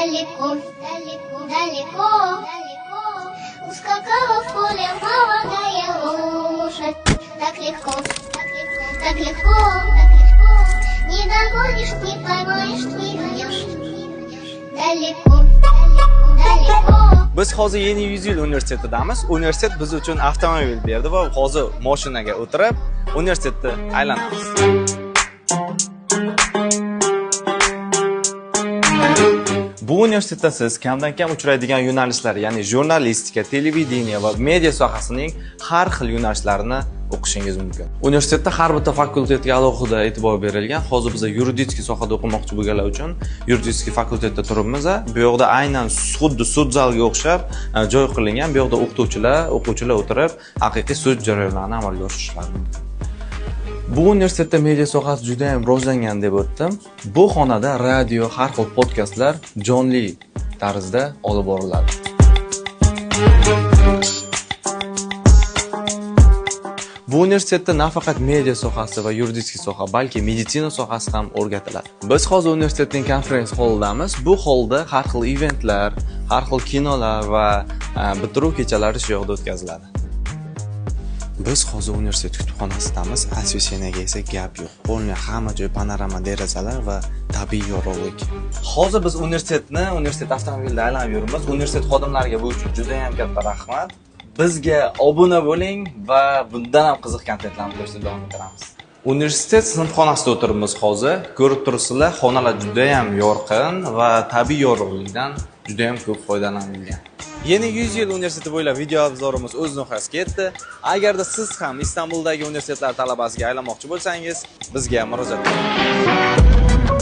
далеко, далеко, далеко, далеко. Ускакала в поле молодая лошадь. Так легко, так легко, так легко, так легко. Не догонишь, не поймаешь, не гонешь. Далеко, далеко, далеко. Biz hozir Yeni Yüzyıl universitetidamiz. Universitet biz uchun avtomobil berdi va hozir mashinaga o'tirib universitetni aylanamiz. Bu universitetda siz kamdan kam uchraydigan yo'nalishlar, ya'ni jurnalistika, televideniya va media sohasining har xil yo'nalishlarini o'qishingiz mumkin. Universitetda har bitta fakultetga alohida e'tibor berilgan. Hozir biz yuridik sohada o'qimoqchi bo'lganlar uchun yuridik fakultetda turibmiz. Bu yoqda aynan xuddi sud zaliga o'xshab joy qilingan. Bu yoqda o'quvchilar o'tirib haqiqiy sud jarayonlarini amalga oshirishlari mumkin. Bu universitetda media sohasi juda ham rivojlangan deb o'tdim. Bu xonada radio, har xil podkastlar jonli tarzda olib boriladi. Bu universitetda nafaqat media sohasi va yuridik soha, balki meditsina sohasi ham o'rgatiladi. Biz hozir universitetning konferens holidamiz. Bu holda har xil eventlar, har xil kinolar va bitiruv kechalari shu yoqda o'tkaziladi. Biz hozir universitet kutubxonasidamiz. Asvesheniyaga esa gap yo'q. Bo'lgan hamma joy panorama derazalar va tabiiy yorug'lik. Hozir biz universitet avtomobilida aylanib yuribmiz. Universitet xodimlariga bu uchun juda ham katta rahmat. Bizga obuna bo'ling va bundan ham qiziq kontentlarni ko'rishda davom etamiz. Universitet sinfxonasida o'tiribmiz hozir. Ko'rib turibsizlar, xonalar juda ham yorqin va tabiiy yorug'likdan juda ham ko'p foydalanilgan. Yeni Yüzyıl universiteti bo'ylab video obzorimiz o'z nihoyasiga yetdi. Agarda siz ham Istanbuldagi universitetlar talabasiga aylanmoqchi bo'lsangiz, bizga murojaat qiling.